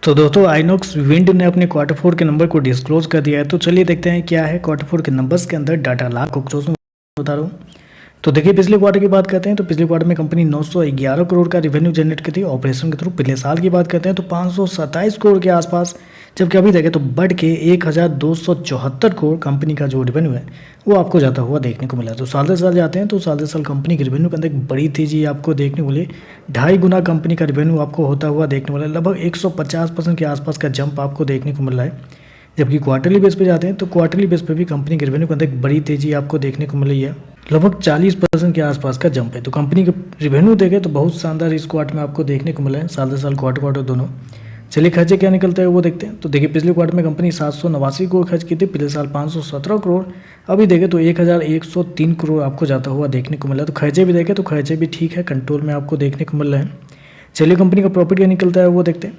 तो दोस्तों आइनॉक्स विंड ने अपने क्वार्टर फोर के नंबर को डिस्क्लोज कर दिया है। तो चलिए देखते हैं क्या है क्वार्टर फोर के नंबर्स के अंदर डाटा लाभ को क्लोज में बता रहा हूँ। तो देखिए पिछले क्वार्टर की बात करते हैं तो पिछले क्वार्टर में कंपनी 911 करोड़ का रेवेन्यू जनरेट की थी ऑपरेशन के थ्रू। पिछले साल की बात करते हैं तो 527 करोड़ के आसपास, जबकि अभी देखें तो बढ़ के 1274 करोड़ कंपनी का जो रेवेन्यू है वो आपको जाता हुआ देखने को मिला। तो साल से साल जाते हैं तो साल से साल कंपनी के रेवेन्यू के अंदर एक बड़ी तेजी आपको देखने को मिली। 2.5 गुना कंपनी का रेवेन्यू आपको होता हुआ देखने को मिला। लगभग 150% के आसपास का जंप आपको देखने को मिल रहा है। जबकि क्वार्टरली बेस पे जाते हैं तो क्वार्टरली बेस पे भी कंपनी के रेवेन्यू के अंदर एक बड़ी तेजी आपको देखने को मिल रही है। लगभग 40% के आसपास का जंप है। तो कंपनी का रेवेन्यू देखें तो बहुत शानदार इस क्वार्टर में आपको देखने को मिला है, साल से साल क्वार्टर दोनों। चलिए खर्चे क्या निकलता है वो देखते हैं। तो देखिए पिछले क्वार्टर में कंपनी 789 करोड़ खर्च की थी, पिछले साल 517 करोड़। अभी देखें तो 1103 करोड़ आपको जाता हुआ देखने को मिला। तो खर्चे भी देखें तो खर्चे भी ठीक है, कंट्रोल में आपको देखने को मिल रहे हैं। चलिए कंपनी का प्रॉफिट क्या निकलता है वो देखते हैं।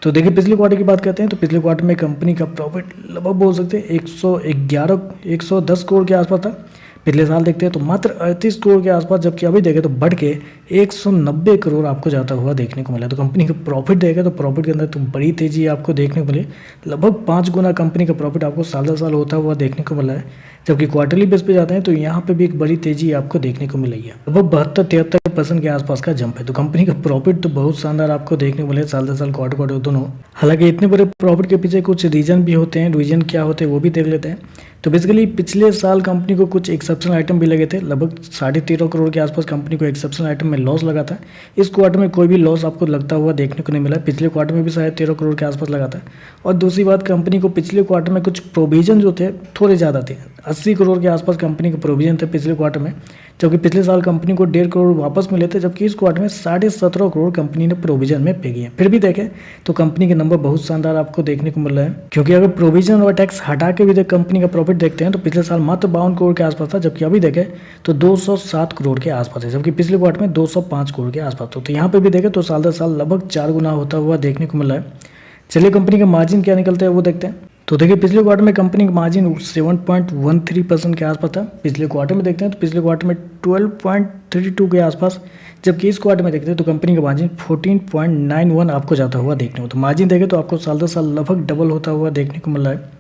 तो देखिए पिछले क्वार्टर की बात करते हैं तो पिछले क्वार्टर में कंपनी का प्रॉफिट लगभग बोल सकते हैं 110 करोड़ के आसपास था। पिछले साल देखते हैं तो मात्र 38 करोड़ के आसपास, जबकि अभी देखें तो बढ़ के 190 करोड़ आपको जाता हुआ देखने को मिला। तो कंपनी का प्रॉफिट देखें तो प्रॉफिट के अंदर तो बड़ी तेजी आपको देखने को मिली। लगभग 5 गुना कंपनी का प्रॉफिट आपको साल दर साल होता हुआ देखने को मिला है। जबकि क्वार्टरली बेस पे जाते हैं तो यहाँ पे भी एक बड़ी तेजी आपको देखने को मिल रही है। लगभग 72-73% के आसपास का जंप है। तो कंपनी का प्रॉफिट तो बहुत शानदार आपको देखने को मिले साल दर साल क्वार्टर दोनों। हालांकि इतने बड़े प्रॉफिट के पीछे कुछ रीजन भी होते हैं, रीजन क्या होते हैं वो भी देख लेते हैं। तो बेसिकली पिछले साल कंपनी को कुछ एक्सेप्शनल आइटम भी लगे थे। लगभग 13.5 करोड़ के आसपास कंपनी को एक्सेप्शनल आइटम में लॉस लगा था। इस क्वार्टर में कोई भी लॉस आपको लगता हुआ देखने को नहीं मिला। पिछले क्वार्टर में भी शायद 13 करोड़ के आसपास लगा था। और दूसरी बात, कंपनी को पिछले क्वार्टर में कुछ प्रोविजन जो थे थोड़े ज़्यादा थे। 80 करोड़ के आसपास कंपनी के प्रोविजन थे पिछले क्वार्टर में, जबकि पिछले साल कंपनी को 1.5 करोड़ वापस मिले थे। जबकि इस क्वार्टर में 17.5 करोड़ कंपनी ने प्रोविजन में पे किए। फिर भी देखें तो कंपनी के नंबर बहुत शानदार आपको देखने को मिल रहा है, क्योंकि अगर प्रोविजन और टैक्स हटा के भी कंपनी का प्रॉफिट देखते हैं तो पिछले साल मात्र 52 करोड़ के आसपास था, जबकि अभी देखें तो 207 करोड़ के आसपास है। जबकि पिछले क्वार्टर में 205 करोड़ के आसपास तो यहाँ पे भी देखें तो साल दर साल लगभग 4 गुना होता हुआ देखने को मिल रहा है। चलिए कंपनी का मार्जिन क्या निकलता है वो देखते हैं। तो देखिए पिछले क्वार्टर में कंपनी का मार्जिन 7.13% के आसपास था। पिछले क्वार्टर में देखते हैं तो पिछले क्वार्टर में 12.32 के आसपास, जबकि इस क्वार्टर में देखते हैं तो कंपनी का मार्जिन 14.91 आपको जाता हुआ देखने को। तो मार्जिन देखें तो आपको साल दर साल लगभग डबल होता हुआ देखने को मिल रहा है।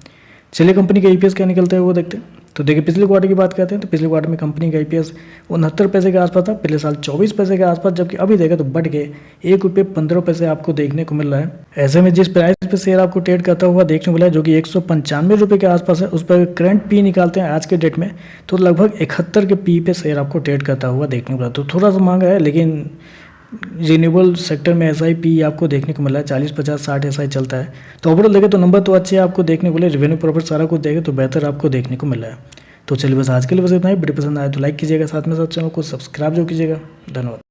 चलिए कंपनी का ईपीएस क्या निकलता है वो देखते हैं। तो देखिए पिछले क्वार्टर की बात करते हैं तो पिछले क्वार्टर में कंपनी का ईपीएस 69 पैसे के आसपास था, पिछले साल 24 पैसे के आसपास, जबकि अभी देखें तो बढ़ के 1 रुपये 15 आपको देखने को मिल रहा है। ऐसे में जिस प्राइस पे शेयर आपको ट्रेड करता हुआ देखने को मिला है जो कि 195 रुपये के आसपास है, उस पर करंट पी निकालते हैं आज के डेट में तो लगभग 71 के पी पे शेयर आपको ट्रेड करता हुआ देखने को मिला। तो थोड़ा सा महंगा है, लेकिन रिन्यूएबल सेक्टर में एसआईपी आपको देखने को मिला है 40, 50, 60 ऐसा ही चलता है। तो ओवरऑल देखें तो नंबर तो अच्छे आपको देखने को मिले, रेवेन्यू प्रॉफिट सारा कुछ देखें तो बेहतर आपको देखने को मिला है। तो चलिए बस आज के लिए बस इतना ही। वीडियो पसंद आए तो लाइक कीजिएगा, साथ में साथ चैनल को सब्सक्राइब जो कीजिएगा। धन्यवाद।